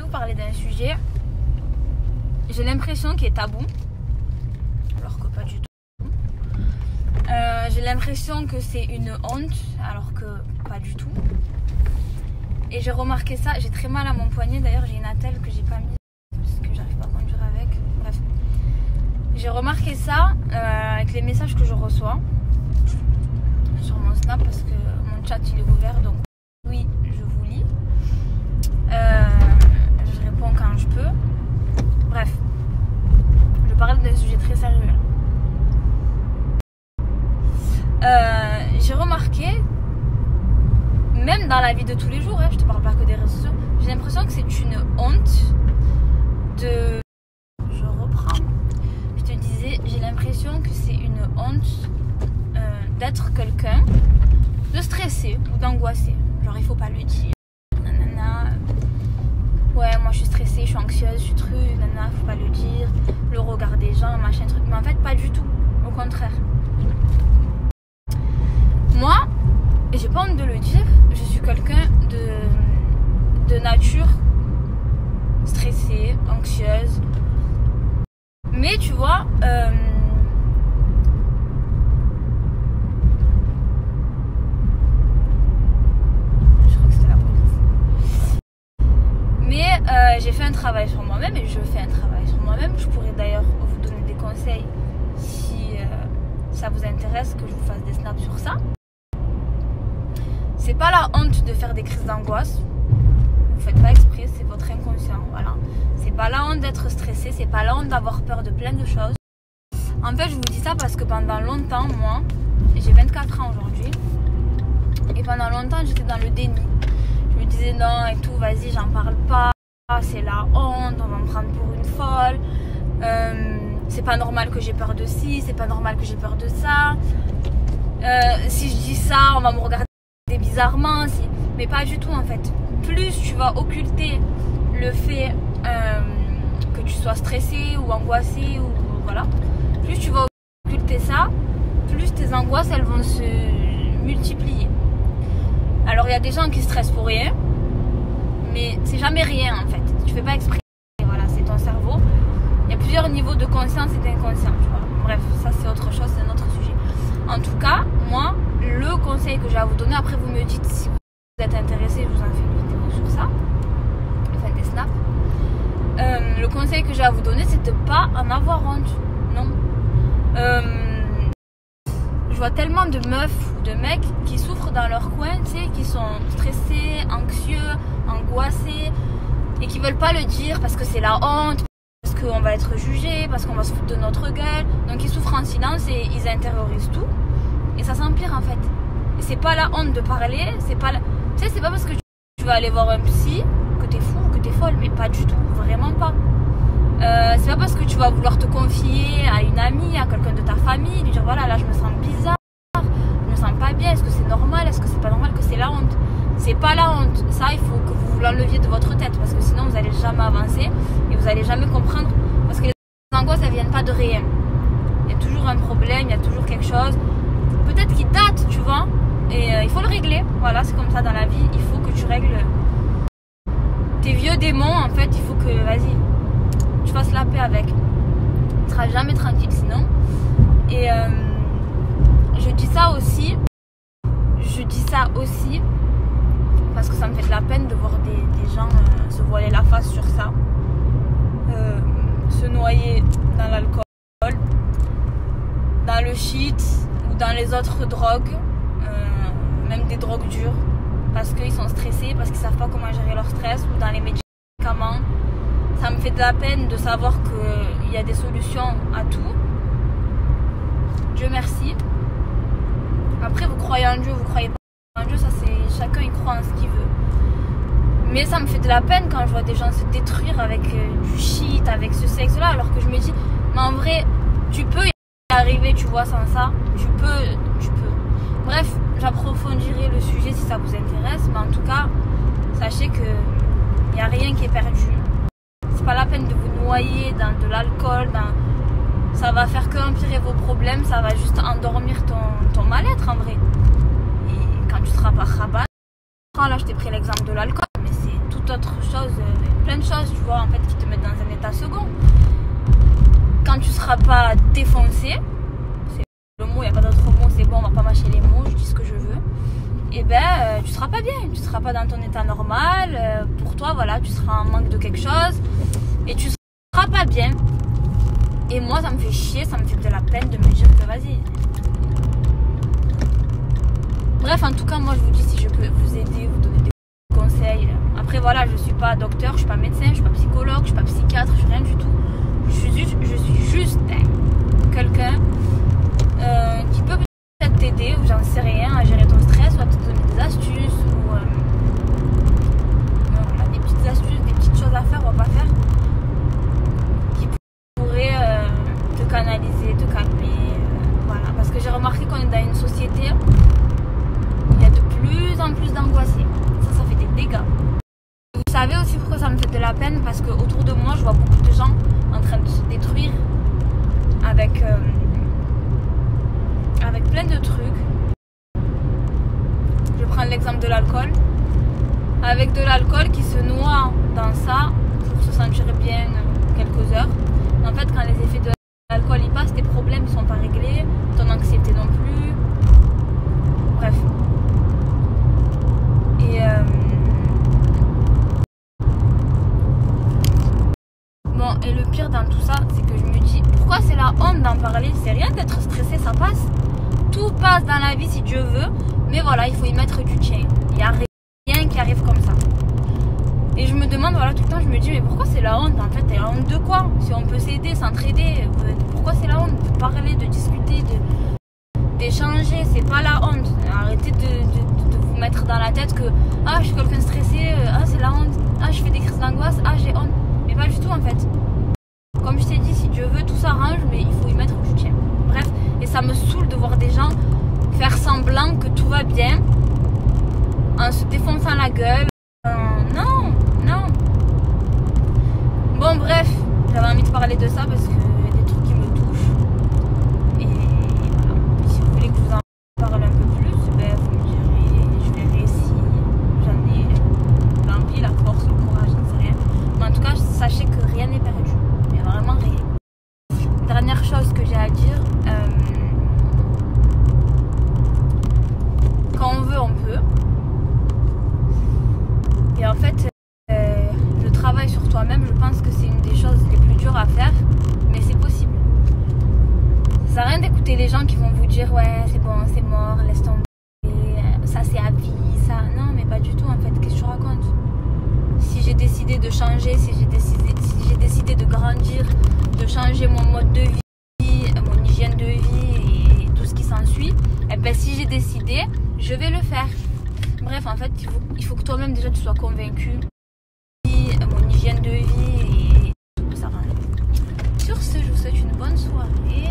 vous parler d'un sujet, j'ai l'impression qu'il est tabou, alors que pas du tout. J'ai l'impression que c'est une honte, alors que pas du tout. Et j'ai remarqué ça, j'ai très mal à mon poignet, d'ailleurs j'ai une attelle que j'ai pas mise parce que j'arrive pas à conduire avec. Bref, j'ai remarqué ça avec les messages que je reçois sur mon Snap parce que mon chat il est ouvert, donc oui, je vous lis. Je réponds quand je peux. Bref, je parle d'un sujet très sérieux. J'ai remarqué, même dans la vie de tous les jours, je te parle pas que des réseaux sociaux, j'ai l'impression que c'est une honte de... Je reprends. Je te disais, j'ai l'impression que c'est une honte d'être quelqu'un de stressé ou d'angoissé. Genre il faut pas le dire. Nanana. Ouais, moi je suis stressée, je suis anxieuse, je suis truc, nanana, faut pas le dire. Le regard des gens, machin truc. Mais en fait pas du tout. Au contraire. Moi, et j'ai pas honte de le dire, je suis quelqu'un de nature stressée, anxieuse. Mais tu vois, je crois que c'était la police. Mais j'ai fait un travail sur moi-même et je fais un travail sur moi-même. Je pourrais d'ailleurs vous donner des conseils si ça vous intéresse que je vous fasse des snaps sur ça. C'est pas la honte de faire des crises d'angoisse. Vous faites pas exprès, c'est votre inconscient. Voilà. C'est pas la honte d'être stressé, c'est pas la honte d'avoir peur de plein de choses. En fait, je vous dis ça parce que pendant longtemps, moi, j'ai 24 ans aujourd'hui, et pendant longtemps, j'étais dans le déni. Je me disais non et tout, vas-y, j'en parle pas, c'est la honte, on va me prendre pour une folle. C'est pas normal que j'ai peur de ci, c'est pas normal que j'ai peur de ça. Si je dis ça, on va me regarder bizarrement, mais pas du tout en fait. Plus tu vas occulter le fait que tu sois stressé ou angoissé ou voilà, plus tu vas occulter ça, plus tes angoisses elles vont se multiplier. Alors il y a des gens qui stressent pour rien, mais c'est jamais rien en fait. Tu fais pas exprès. Voilà, c'est ton cerveau. Il y a plusieurs niveaux de conscience et d'inconscient. Tu vois. Bref, ça c'est autre chose, c'est un autre sujet. En tout cas, moi, le conseil que j'ai à vous donner, après vous me dites si vous êtes intéressé, je vous en fais une vidéo sur ça, enfin des snaps. Le conseil que j'ai à vous donner, c'est de pas en avoir honte, non. Je vois tellement de meufs ou de mecs qui souffrent dans leur coin, tu sais, qui sont stressés, anxieux, angoissés, et qui veulent pas le dire parce que c'est la honte, parce qu'on va être jugé, parce qu'on va se foutre de notre gueule. Donc ils souffrent en silence et ils intériorisent tout. Et ça s'empire en fait. Et c'est pas la honte de parler, c'est pas la... Tu sais, c'est pas parce que tu vas aller voir un psy que t'es fou, que t'es folle, mais pas du tout, vraiment pas. C'est pas parce que tu vas vouloir te confier à une amie, à quelqu'un de ta famille, lui dire voilà, là je me sens bizarre, je me sens pas bien, est-ce que c'est normal, est-ce que c'est pas normal, que c'est la honte. C'est pas la honte, ça il faut que vous l'enleviez de votre tête parce que sinon vous allez jamais avancer et vous allez jamais comprendre parce que les angoisses elles viennent pas de rien. Il y a toujours un problème, il y a toujours quelque chose. Peut-être qu'il date, tu vois, et il faut le régler. Voilà, c'est comme ça dans la vie, il faut que tu règles tes vieux démons. En fait, il faut que, vas-y, tu fasses la paix avec. Tu seras jamais tranquille sinon. Et je dis ça aussi parce que ça me fait de la peine de voir des gens se voiler la face sur ça, se noyer dans l'alcool, dans le shit, dans les autres drogues, même des drogues dures, parce qu'ils sont stressés, parce qu'ils savent pas comment gérer leur stress, ou dans les médicaments. Ça me fait de la peine de savoir qu'il y a des solutions à tout. Dieu merci. Après, vous croyez en Dieu, vous croyez pas en Dieu, ça c'est chacun il croit en ce qu'il veut. Mais ça me fait de la peine quand je vois des gens se détruire avec du shit, avec ce sexe-là, alors que je me dis, mais en vrai, tu peux y arriver, tu vois, sans ça, tu peux. Bref, j'approfondirai le sujet si ça vous intéresse, mais en tout cas, sachez que il n'y a rien qui est perdu. C'est pas la peine de vous noyer dans de l'alcool, ça va faire que empirer vos problèmes, ça va juste endormir ton mal-être en vrai. Et quand tu seras pas rabat, là je t'ai pris l'exemple de l'alcool, mais c'est toute autre chose, plein plein de choses, tu vois, en fait, qui te mettent dans un état second. Quand tu seras pas défoncé, c'est le mot, il n'y a pas d'autre mot, c'est bon, on va pas mâcher les mots, je dis ce que je veux. Et ben, tu seras pas bien, tu seras pas dans ton état normal. Pour toi, voilà, tu seras en manque de quelque chose et tu seras pas bien. Et moi, ça me fait chier, ça me fait de la peine de me dire que vas-y. Bref, en tout cas, moi, je vous dis, si je peux vous aider, vous donner des conseils. Après, voilà, je suis pas docteur, je suis pas médecin, je suis pas psychologue, je suis pas psychiatre, je suis rien du tout. Je suis juste quelqu'un qui peut peut-être t'aider, ou j'en sais rien, à gérer ton stress, ou à te donner des astuces, ou voilà, des petites astuces, des petites choses à faire ou à pas faire, qui pourraient te canaliser, te calmer, voilà. Parce que j'ai remarqué qu'on est dans une société où il y a de plus en plus d'angoissés. Ça fait des dégâts. Vous savez aussi pourquoi ça me fait de la peine? Parce que autour de moi, je vois beaucoup de gens en train de se détruire avec plein de trucs. Je vais prendre l'exemple de l'alcool. Avec de l'alcool qui se noie dans ça pour se sentir bien quelques heures. En fait, quand les effets de l'alcool y passent, tes problèmes ne sont pas réglés, ton anxiété non plus. Bref. Et bon, et le pire dans tout ça, c'est que je me dis, pourquoi c'est la honte d'en parler? C'est rien d'être stressé, ça passe. Tout passe dans la vie si Dieu veut, mais voilà, il faut y mettre du tien. Il n'y a rien qui arrive comme ça. Et je me demande, voilà, tout le temps, je me dis, mais pourquoi c'est la honte? En fait, c'est la honte de quoi? Si on peut s'aider, s'entraider, pourquoi c'est la honte? De parler, de discuter, d'échanger, c'est pas la honte. Arrêtez de vous mettre dans la tête que, ah, je suis quelqu'un stressé, ah, c'est la honte, ah, je fais des crises d'angoisse, ah, j'ai honte. Mais pas du tout, en fait. Comme je t'ai dit, si Dieu veut, tout s'arrange, mais il faut y mettre du tien. Bref, et ça me saoule de voir des gens faire semblant que tout va bien en se défonçant la gueule. Non. Bon, bref, j'avais envie de parler de ça parce que y a des trucs qui me touchent. Et voilà, si vous voulez que je vous en parle un peu plus, ben, vous me direz, je verrai si j'en ai l'envie, la force, le courage, j'en sais rien. Mais en tout cas, sachez que rien n'est perdu. Il n'y a vraiment rien. Dernière chose que j'ai à dire, quand on veut, on peut. Et en fait, le travail sur toi-même, je pense que c'est une des choses les plus dures à faire, mais c'est possible. Ça sert à rien d'écouter les gens qui vont vous dire ouais, c'est bon, c'est mort, laisse tomber, ça c'est à vie, ça. Non, mais pas du tout en fait. Qu'est-ce que tu racontes? Si j'ai décidé de changer, si j'ai décidé de grandir, de changer mon mode de vie, mon hygiène de vie et tout ce qui s'ensuit, et ben si j'ai décidé, je vais le faire. Bref, en fait, il faut que toi-même déjà tu sois convaincu. Mon hygiène de vie et tout ça. Sur ce, je vous souhaite une bonne soirée.